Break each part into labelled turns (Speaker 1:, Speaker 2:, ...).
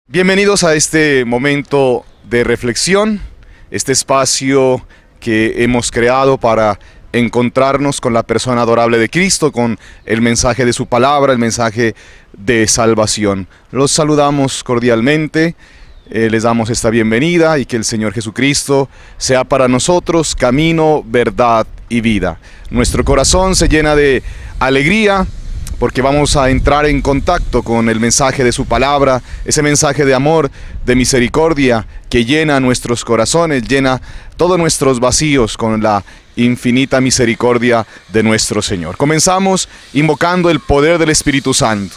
Speaker 1: Bienvenidos a este momento de reflexión, este espacio que hemos creado para encontrarnos con la persona adorable de Cristo, con el mensaje de su palabra, el mensaje de salvación. Los saludamos cordialmente, les damos esta bienvenida y que el Señor Jesucristo sea para nosotros camino, verdad y vida. Nuestro corazón se llena de alegría porque vamos a entrar en contacto con el mensaje de su palabra, ese mensaje de amor, de misericordia que llena nuestros corazones, llena todos nuestros vacíos con la infinita misericordia de nuestro Señor. Comenzamos invocando el poder del Espíritu Santo.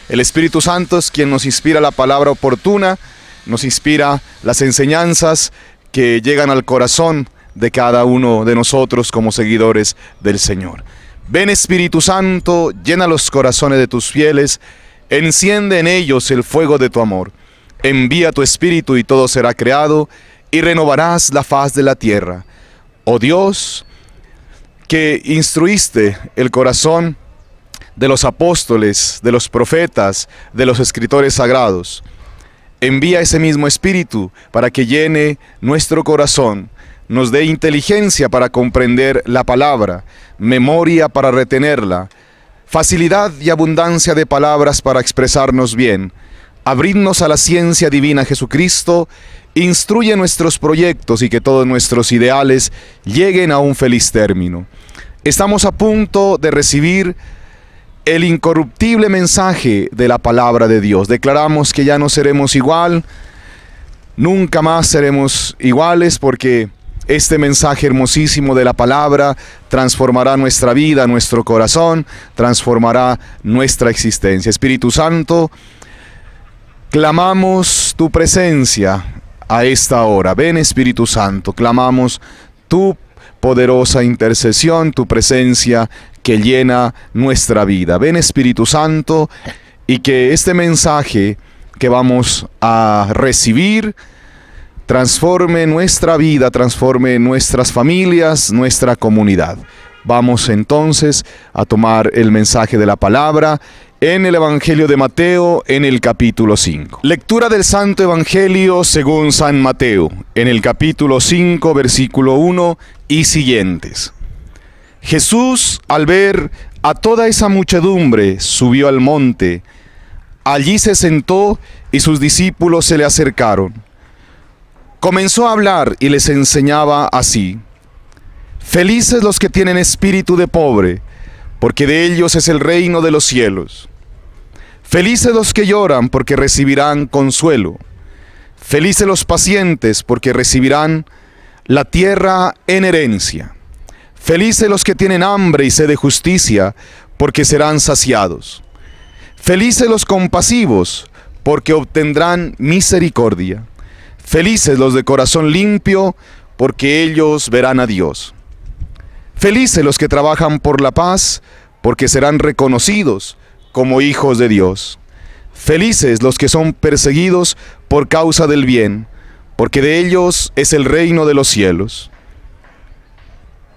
Speaker 1: El Espíritu Santo es quien nos inspira la palabra oportuna, nos inspira las enseñanzas que llegan al corazón de cada uno de nosotros como seguidores del Señor. Ven Espíritu Santo, llena los corazones de tus fieles, enciende en ellos el fuego de tu amor. Envía tu Espíritu y todo será creado, y renovarás la faz de la tierra. Oh Dios, que instruiste el corazón de los apóstoles, de los profetas, de los escritores sagrados, envía ese mismo Espíritu para que llene nuestro corazón, nos dé inteligencia para comprender la palabra, memoria para retenerla, facilidad y abundancia de palabras para expresarnos bien, abrirnos a la ciencia divina Jesucristo, instruye nuestros proyectos y que todos nuestros ideales lleguen a un feliz término. Estamos a punto de recibir el incorruptible mensaje de la palabra de Dios. Declaramos que ya no seremos igual, nunca más seremos iguales, porque este mensaje hermosísimo de la palabra transformará nuestra vida, nuestro corazón, transformará nuestra existencia. Espíritu Santo, clamamos tu presencia a esta hora. Ven Espíritu Santo, clamamos tu poderosa intercesión, tu presencia que llena nuestra vida. Ven Espíritu Santo, y que este mensaje que vamos a recibir transforme nuestra vida, transforme nuestras familias, nuestra comunidad. Vamos entonces a tomar el mensaje de la palabra en el Evangelio de Mateo, en el capítulo 5. Lectura del Santo Evangelio según San Mateo, en el capítulo 5, versículo 1 y siguientes. Jesús, al ver a toda esa muchedumbre, subió al monte. Allí se sentó y sus discípulos se le acercaron. Comenzó a hablar y les enseñaba así: Felices los que tienen espíritu de pobre, porque de ellos es el reino de los cielos. Felices los que lloran, porque recibirán consuelo. Felices los pacientes, porque recibirán la tierra en herencia. Felices los que tienen hambre y sed de justicia, porque serán saciados. Felices los compasivos, porque obtendrán misericordia. Felices los de corazón limpio, porque ellos verán a Dios. Felices los que trabajan por la paz, porque serán reconocidos como hijos de Dios. Felices los que son perseguidos por causa del bien, porque de ellos es el reino de los cielos.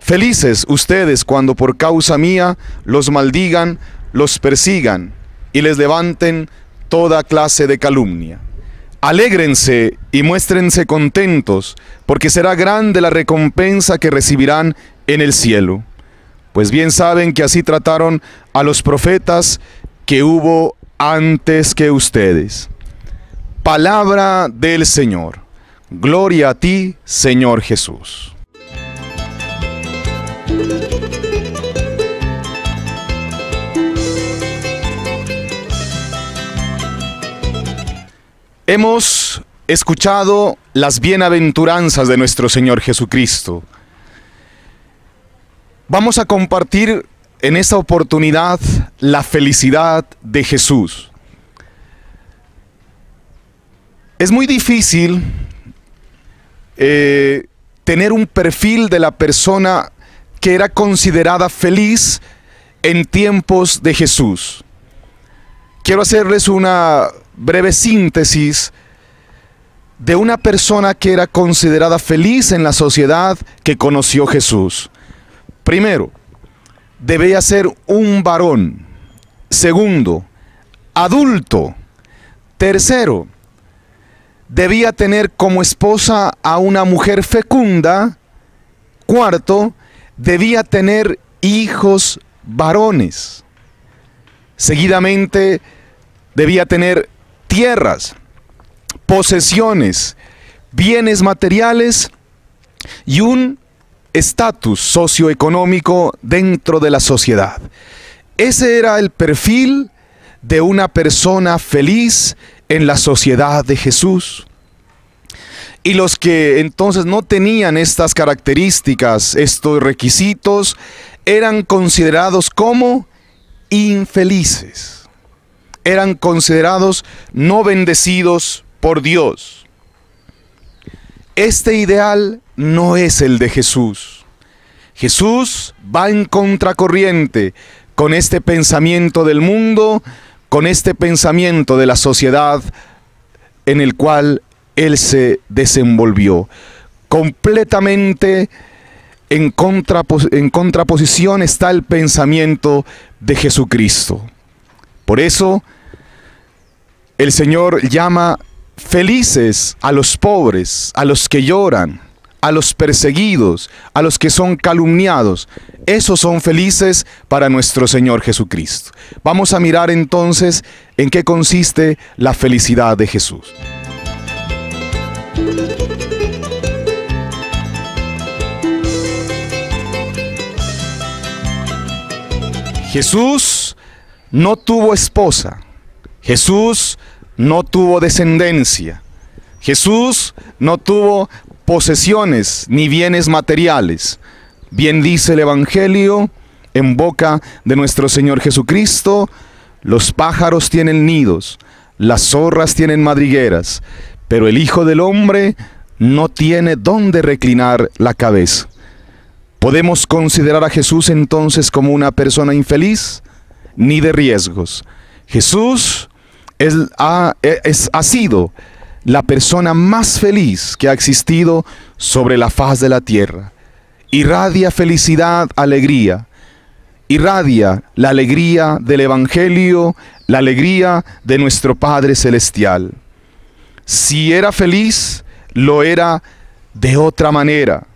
Speaker 1: Felices ustedes cuando por causa mía los maldigan, los persigan y les levanten toda clase de calumnia. Alégrense y muéstrense contentos, porque será grande la recompensa que recibirán en el cielo. Pues bien saben que así trataron a los profetas que hubo antes que ustedes. Palabra del Señor. Gloria a ti, Señor Jesús. Hemos escuchado las bienaventuranzas de nuestro Señor Jesucristo. Vamos a compartir en esta oportunidad la felicidad de Jesús. Es muy difícil tener un perfil de la persona que era considerada feliz en tiempos de Jesús. Quiero hacerles una breve síntesis de una persona que era considerada feliz en la sociedad que conoció Jesús. Primero, debía ser un varón. Segundo, adulto. Tercero, debía tener como esposa a una mujer fecunda. Cuarto, debía tener hijos varones. Seguidamente, debía tener tierras, posesiones, bienes materiales y un estatus socioeconómico dentro de la sociedad. Ese era el perfil de una persona feliz en la sociedad de Jesús. Y los que entonces no tenían estas características, estos requisitos, eran considerados como infelices. Eran considerados no bendecidos por Dios. Este ideal no es el de Jesús. Jesús va en contracorriente con este pensamiento del mundo, con este pensamiento de la sociedad en el cual Él se desenvolvió. Completamente en contraposición está el pensamiento de Jesucristo. Por eso, el Señor llama felices a los pobres, a los que lloran, a los perseguidos, a los que son calumniados. Esos son felices para nuestro Señor Jesucristo. Vamos a mirar entonces en qué consiste la felicidad de Jesús. Jesús no tuvo esposa. Jesús no tuvo descendencia. Jesús no tuvo posesiones ni bienes materiales. Bien dice el Evangelio en boca de nuestro Señor Jesucristo: los pájaros tienen nidos, las zorras tienen madrigueras, pero el Hijo del Hombre no tiene dónde reclinar la cabeza. ¿Podemos considerar a Jesús entonces como una persona infeliz? Ni de riesgos. Jesús ha sido la persona más feliz que ha existido sobre la faz de la tierra. Irradia felicidad, alegría. Irradia la alegría del Evangelio, la alegría de nuestro Padre Celestial. Si era feliz, lo era de otra manera.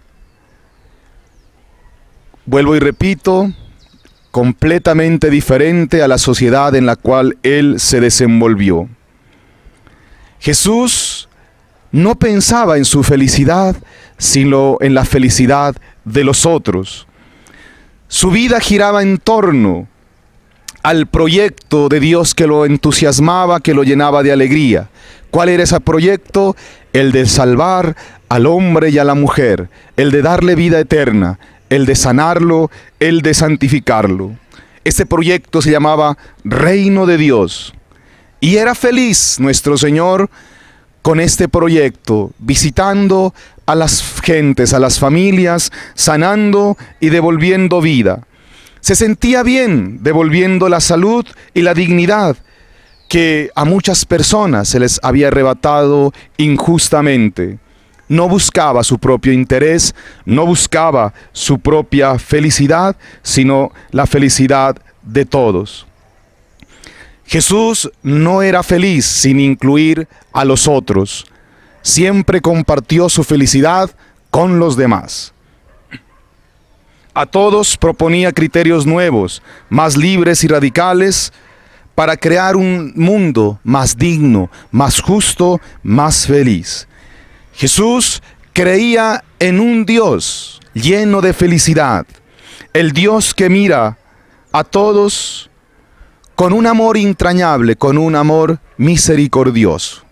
Speaker 1: Vuelvo y repito, completamente diferente a la sociedad en la cual Él se desenvolvió. Jesús no pensaba en su felicidad, sino en la felicidad de los otros. Su vida giraba en torno al proyecto de Dios que lo entusiasmaba, que lo llenaba de alegría. ¿Cuál era ese proyecto? El de salvar al hombre y a la mujer, el de darle vida eterna, el de sanarlo, el de santificarlo. Este proyecto se llamaba Reino de Dios. Y era feliz nuestro Señor con este proyecto, visitando a las gentes, a las familias, sanando y devolviendo vida. Se sentía bien devolviendo la salud y la dignidad que a muchas personas se les había arrebatado injustamente. No buscaba su propio interés, no buscaba su propia felicidad, sino la felicidad de todos. Jesús no era feliz sin incluir a los otros. Siempre compartió su felicidad con los demás. A todos proponía criterios nuevos, más libres y radicales, para crear un mundo más digno, más justo, más feliz. Jesús creía en un Dios lleno de felicidad, el Dios que mira a todos con un amor entrañable, con un amor misericordioso.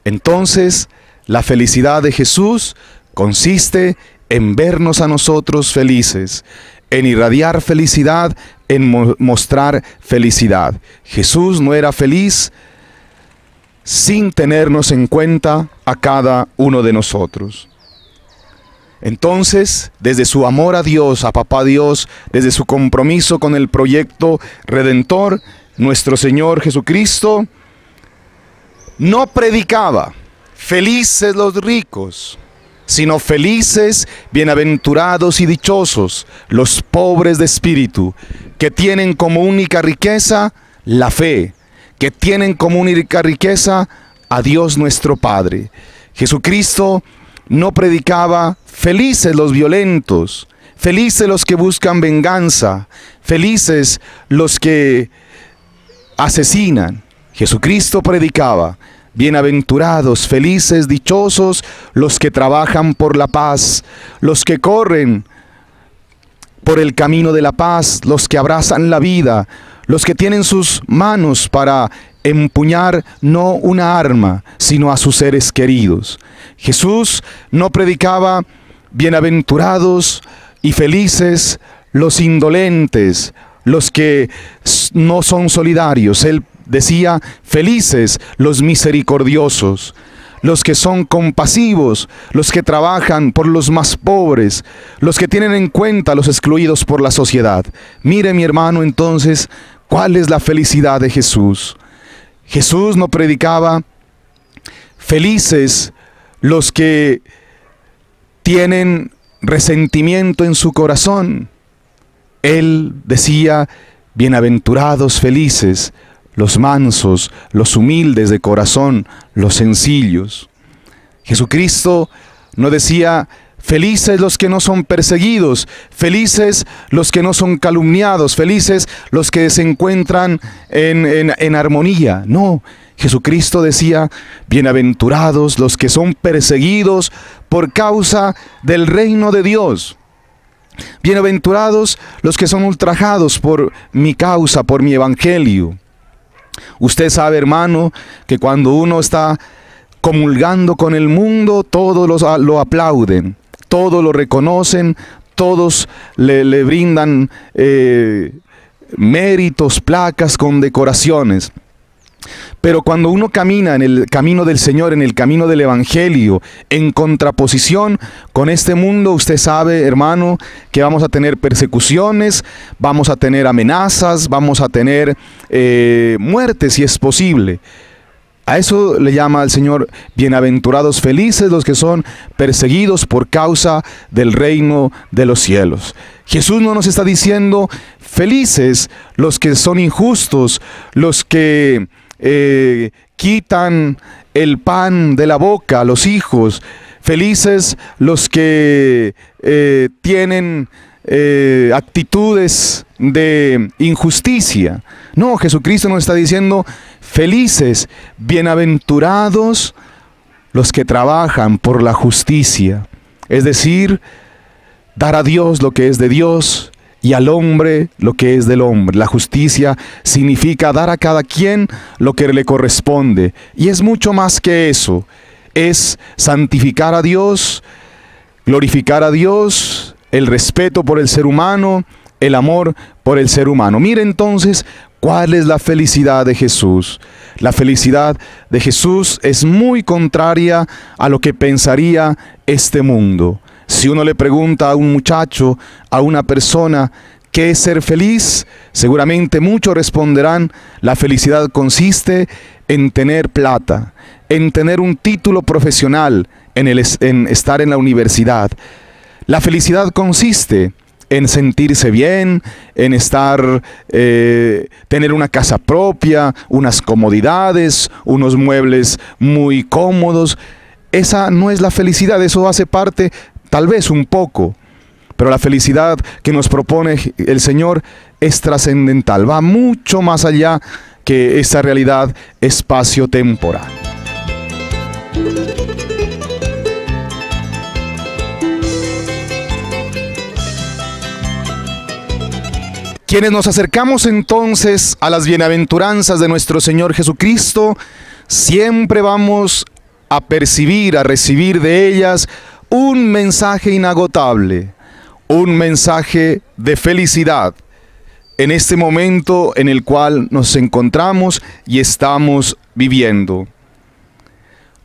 Speaker 1: Entonces, la felicidad de Jesús consiste en vernos a nosotros felices, en irradiar felicidad, en mostrar felicidad. Jesús no era feliz sin tenernos en cuenta a cada uno de nosotros. Entonces, desde su amor a Dios, a Papá Dios, desde su compromiso con el proyecto redentor, nuestro Señor Jesucristo no predicaba: felices los ricos, sino felices, bienaventurados y dichosos los pobres de espíritu, que tienen como única riqueza la fe, que tienen como única riqueza a Dios nuestro Padre. Jesucristo no predicaba felices los violentos, felices los que buscan venganza, felices los que asesinan. Jesucristo predicaba: bienaventurados, felices, dichosos los que trabajan por la paz, los que corren por el camino de la paz, los que abrazan la vida, los que tienen sus manos para empuñar no una arma, sino a sus seres queridos. Jesús no predicaba bienaventurados y felices los indolentes, los que no son solidarios. Él decía: felices los misericordiosos, los que son compasivos, los que trabajan por los más pobres, los que tienen en cuenta a los excluidos por la sociedad. Mire, mi hermano, entonces, ¿cuál es la felicidad de Jesús? Jesús no predicaba felices los que tienen resentimiento en su corazón. Él decía: bienaventurados, felices los mansos, los humildes de corazón, los sencillos. Jesucristo no decía: felices los que no son perseguidos, felices los que no son calumniados, felices los que se encuentran en armonía. No, Jesucristo decía: bienaventurados los que son perseguidos por causa del reino de Dios. Bienaventurados los que son ultrajados por mi causa, por mi evangelio. Usted sabe, hermano, que cuando uno está comulgando con el mundo, todos lo aplauden, todos lo reconocen, todos le brindan méritos, placas, condecoraciones. Pero cuando uno camina en el camino del Señor, en el camino del Evangelio, en contraposición con este mundo, usted sabe, hermano, que vamos a tener persecuciones, vamos a tener amenazas, vamos a tener muertes si es posible. A eso le llama el Señor: bienaventurados, felices los que son perseguidos por causa del reino de los cielos. Jesús no nos está diciendo: felices los que son injustos, los que quitan el pan de la boca a los hijos, felices los que tienen actitudes de injusticia. No, Jesucristo nos está diciendo: felices, bienaventurados los que trabajan por la justicia, es decir, dar a Dios lo que es de Dios y al hombre lo que es del hombre. La justicia significa dar a cada quien lo que le corresponde, y es mucho más que eso. Es santificar a Dios, glorificar a Dios, el respeto por el ser humano, el amor por el ser humano. Mire entonces cuál es la felicidad de Jesús. La felicidad de Jesús es muy contraria a lo que pensaría este mundo. Si uno le pregunta a un muchacho, a una persona, ¿qué es ser feliz?, seguramente muchos responderán: la felicidad consiste en tener plata, en tener un título profesional, en estar en la universidad. La felicidad consiste en sentirse bien, en estar, tener una casa propia, unas comodidades, unos muebles muy cómodos. Esa no es la felicidad, eso hace parte tal vez un poco, pero la felicidad que nos propone el Señor es trascendental, va mucho más allá que esta realidad espacio-temporal. Quienes nos acercamos entonces a las bienaventuranzas de nuestro Señor Jesucristo, siempre vamos a percibir, a recibir de ellas un mensaje inagotable, un mensaje de felicidad en este momento en el cual nos encontramos y estamos viviendo.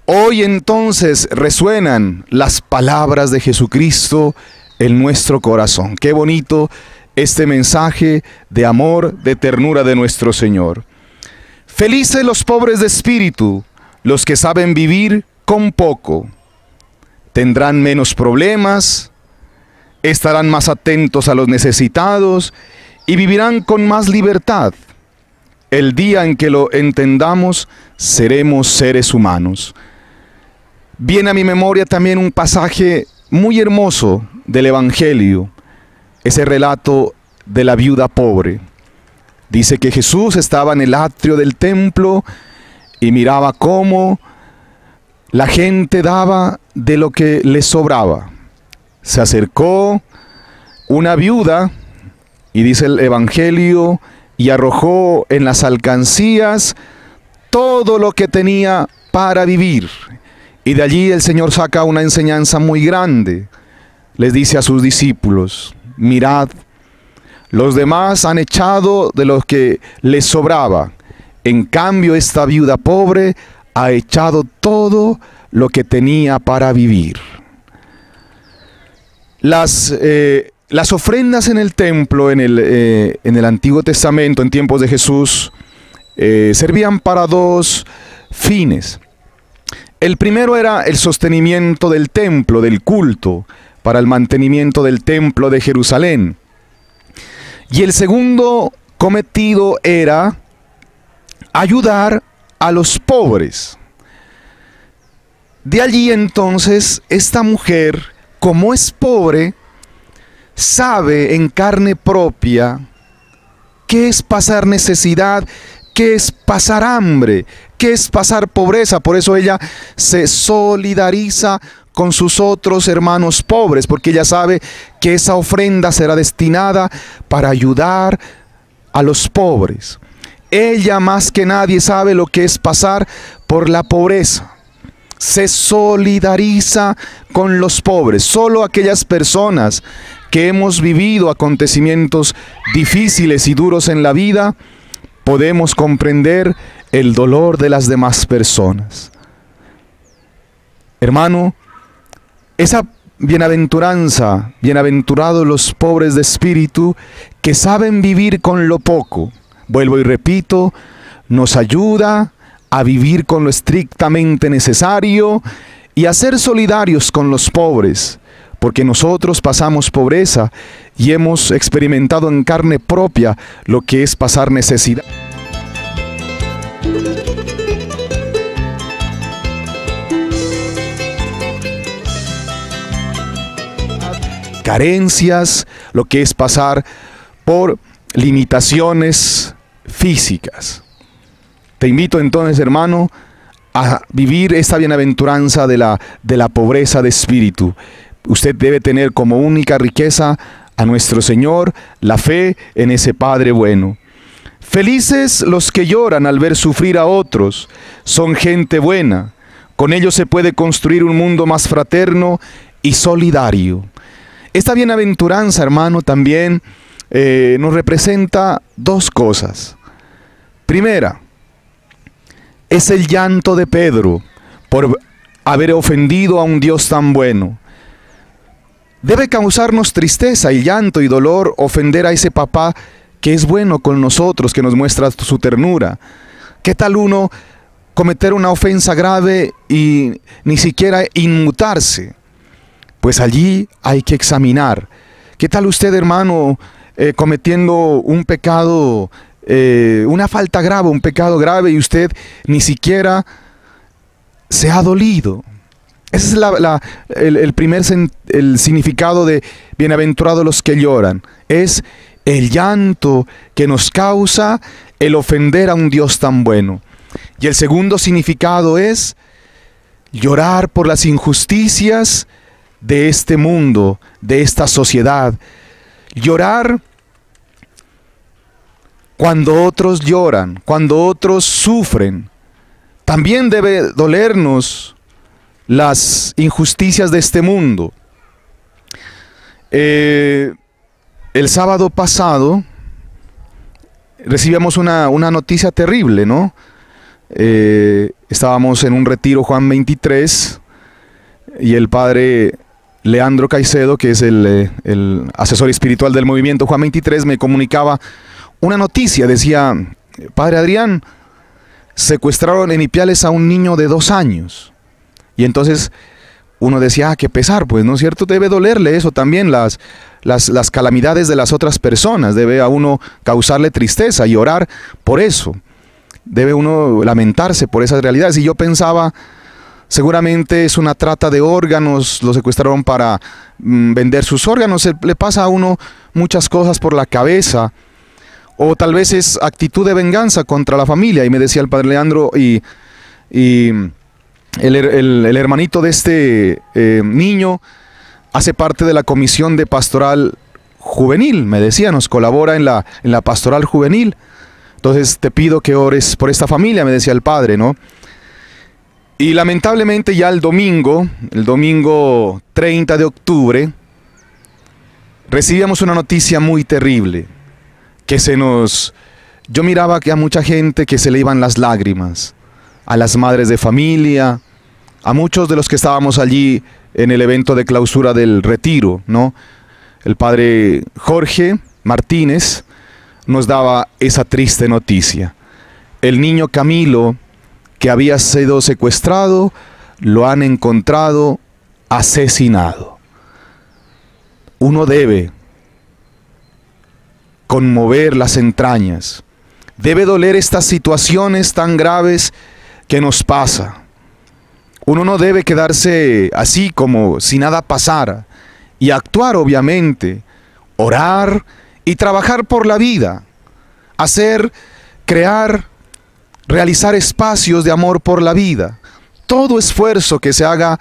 Speaker 1: Hoy entonces resuenan las palabras de Jesucristo en nuestro corazón. Qué bonito este mensaje de amor, de ternura de nuestro Señor. Felices los pobres de espíritu, los que saben vivir con poco. tendrán menos problemas, estarán más atentos a los necesitados y vivirán con más libertad. El día en que lo entendamos, seremos seres humanos. Viene a mi memoria también un pasaje muy hermoso del Evangelio, ese relato de la viuda pobre. Dice que Jesús estaba en el atrio del templo y miraba cómo la gente daba de lo que les sobraba. Se acercó una viuda, y dice el Evangelio, y arrojó en las alcancías todo lo que tenía para vivir. Y de allí el Señor saca una enseñanza muy grande. Les dice a sus discípulos: mirad, los demás han echado de lo que les sobraba. En cambio, esta viuda pobre ha echado todo lo que tenía para vivir. Las ofrendas en el templo, en el Antiguo Testamento, en tiempos de Jesús, servían para dos fines. El primero era el sostenimiento del templo, del culto, para el mantenimiento del templo de Jerusalén. Y el segundo cometido era ayudar a los pobres. De allí entonces, esta mujer, como es pobre, sabe en carne propia qué es pasar necesidad, qué es pasar hambre, qué es pasar pobreza. Por eso ella se solidariza con sus otros hermanos pobres, porque ella sabe que esa ofrenda será destinada para ayudar a los pobres. Ella más que nadie sabe lo que es pasar por la pobreza. Se solidariza con los pobres. Solo aquellas personas que hemos vivido acontecimientos difíciles y duros en la vida podemos comprender el dolor de las demás personas. Hermano, esa bienaventuranza, bienaventurados los pobres de espíritu, que saben vivir con lo poco, vuelvo y repito, nos ayuda a vivir con lo estrictamente necesario y a ser solidarios con los pobres, porque nosotros pasamos pobreza y hemos experimentado en carne propia lo que es pasar necesidad. Carencias, lo que es pasar por limitaciones físicas. Te invito entonces, hermano, a vivir esta bienaventuranza de la pobreza de espíritu. Usted debe tener como única riqueza a nuestro Señor, la fe en ese Padre bueno. Felices los que lloran al ver sufrir a otros, son gente buena. Con ellos se puede construir un mundo más fraterno y solidario. Esta bienaventuranza, hermano, también nos representa dos cosas. Primera, es el llanto de Pedro por haber ofendido a un Dios tan bueno. Debe causarnos tristeza y llanto y dolor ofender a ese papá que es bueno con nosotros, que nos muestra su ternura. ¿Qué tal uno cometer una ofensa grave y ni siquiera inmutarse? Pues allí hay que examinar. ¿Qué tal usted, hermano, cometiendo un pecado, una falta grave, un pecado grave, y usted ni siquiera se ha dolido? Ese es el significado de bienaventurados los que lloran. Es el llanto que nos causa el ofender a un Dios tan bueno. Y el segundo significado es llorar por las injusticias de este mundo, de esta sociedad. Llorar cuando otros lloran, cuando otros sufren. También debe dolernos las injusticias de este mundo. El sábado pasado recibimos una noticia terrible, ¿no? Estábamos en un retiro Juan 23 y el padre Leandro Caicedo, que es el asesor espiritual del movimiento Juan 23, me comunicaba una noticia. Decía: Padre Adrián, secuestraron en Ipiales a un niño de 2 años. Y entonces uno decía, qué pesar, pues, ¿no es cierto? Debe dolerle eso también, las calamidades de las otras personas, debe a uno causarle tristeza y orar por eso. Debe uno lamentarse por esas realidades. Y yo pensaba, seguramente es una trata de órganos, lo secuestraron para vender sus órganos, le pasa a uno muchas cosas por la cabeza, o tal vez es actitud de venganza contra la familia. Y me decía el padre Leandro, y el hermanito de este niño hace parte de la comisión de pastoral juvenil, me decía, nos colabora en la pastoral juvenil. Entonces te pido que ores por esta familia, me decía el padre, ¿no? Y lamentablemente ya el domingo 30 de octubre, recibíamos una noticia muy terrible, yo miraba que a mucha gente que se le iban las lágrimas, a las madres de familia, a muchos de los que estábamos allí en el evento de clausura del retiro, ¿no? El padre Jorge Martínez nos daba esa triste noticia. El niño Camilo, que había sido secuestrado, lo han encontrado asesinado. Uno debe conmover las entrañas, debe doler estas situaciones tan graves que nos pasa. Uno no debe quedarse así como si nada pasara, y actuar, obviamente, orar y trabajar por la vida, crear, realizar espacios de amor por la vida. Todo esfuerzo que se haga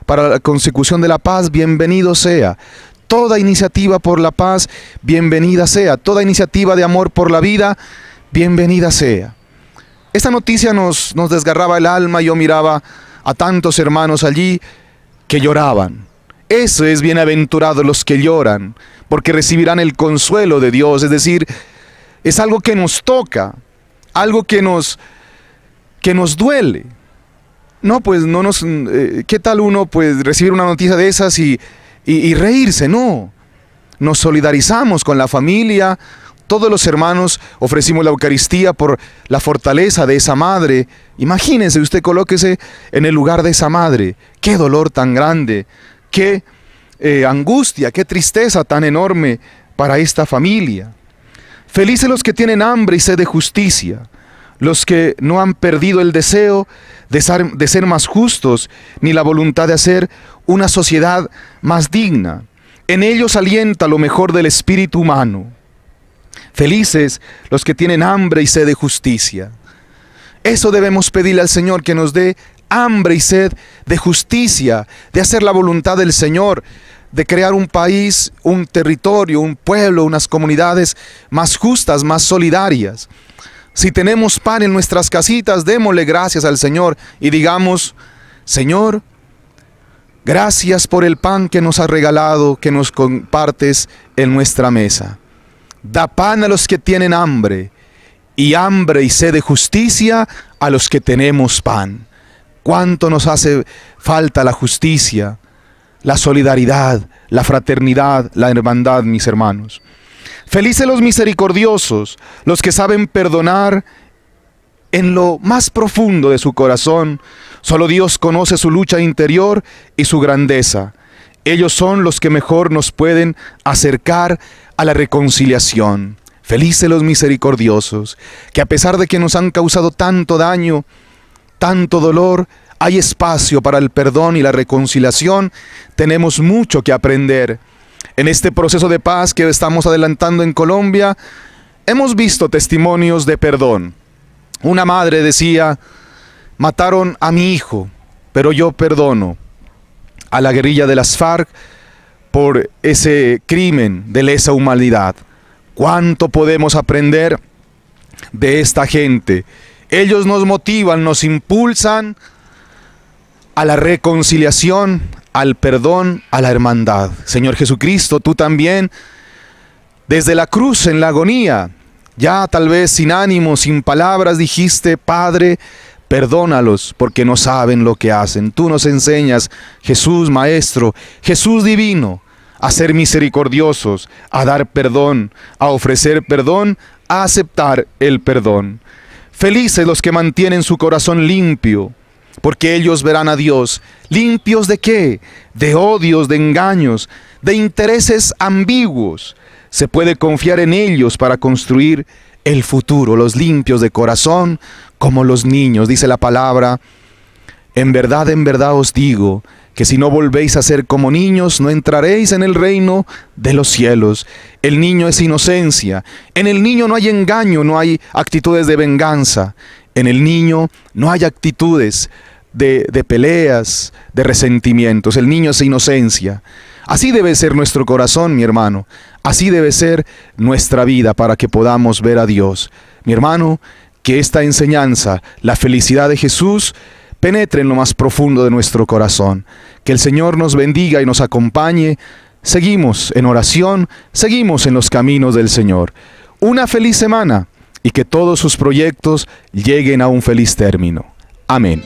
Speaker 1: para la consecución de la paz, bienvenido sea. Toda iniciativa por la paz, bienvenida sea. Toda iniciativa de amor por la vida, bienvenida sea. Esta noticia nos desgarraba el alma. Yo miraba a tantos hermanos allí que lloraban. Eso es bienaventurados los que lloran, porque recibirán el consuelo de Dios. Es decir, es algo que nos toca, algo que nos duele. No, pues no nos... ¿qué tal uno pues recibir una noticia de esas y reírse? No. Nos solidarizamos con la familia. Todos los hermanos ofrecimos la Eucaristía por la fortaleza de esa madre. Imagínense, usted colóquese en el lugar de esa madre. Qué dolor tan grande, qué angustia, qué tristeza tan enorme para esta familia. Felices los que tienen hambre y sed de justicia, los que no han perdido el deseo de ser más justos, ni la voluntad de hacer una sociedad más digna. En ellos alienta lo mejor del espíritu humano. Felices los que tienen hambre y sed de justicia. Eso debemos pedirle al Señor, que nos dé hambre y sed de justicia, de hacer la voluntad del Señor, de crear un país, un territorio, un pueblo, unas comunidades más justas, más solidarias. Si tenemos pan en nuestras casitas, démosle gracias al Señor y digamos: Señor, gracias por el pan que nos has regalado, que nos compartes en nuestra mesa. Da pan a los que tienen hambre y sed de justicia a los que tenemos pan. ¿Cuánto nos hace falta la justicia, la solidaridad, la fraternidad, la hermandad, mis hermanos? Felices los misericordiosos, los que saben perdonar en lo más profundo de su corazón. Solo Dios conoce su lucha interior y su grandeza. Ellos son los que mejor nos pueden acercar a la reconciliación. Felices los misericordiosos, que a pesar de que nos han causado tanto daño, tanto dolor, hay espacio para el perdón y la reconciliación. Tenemos mucho que aprender. En este proceso de paz que estamos adelantando en Colombia, hemos visto testimonios de perdón. Una madre decía: mataron a mi hijo, pero yo perdono a la guerrilla de las FARC por ese crimen de lesa humanidad. ¿Cuánto podemos aprender de esta gente? Ellos nos motivan, nos impulsan a la reconciliación, al perdón, a la hermandad. Señor Jesucristo, tú también, desde la cruz, en la agonía, ya tal vez sin ánimo, sin palabras, dijiste: Padre, perdónalos porque no saben lo que hacen. Tú nos enseñas, Jesús Maestro, Jesús Divino, a ser misericordiosos, a dar perdón, a ofrecer perdón, a aceptar el perdón. Felices los que mantienen su corazón limpio, porque ellos verán a Dios. ¿Limpios de qué? De odios, de engaños, de intereses ambiguos. Se puede confiar en ellos para construir el futuro, los limpios de corazón como los niños. Dice la palabra: en verdad os digo, que si no volvéis a ser como niños, no entraréis en el reino de los cielos. El niño es inocencia. En el niño no hay engaño, no hay actitudes de venganza. En el niño no hay actitudes de peleas, de resentimientos. El niño es inocencia. Así debe ser nuestro corazón, mi hermano. Así debe ser nuestra vida para que podamos ver a Dios. Mi hermano, que esta enseñanza, la felicidad de Jesús, penetre en lo más profundo de nuestro corazón. Que el Señor nos bendiga y nos acompañe. Seguimos en oración, seguimos en los caminos del Señor. Una feliz semana y que todos sus proyectos lleguen a un feliz término. Amén.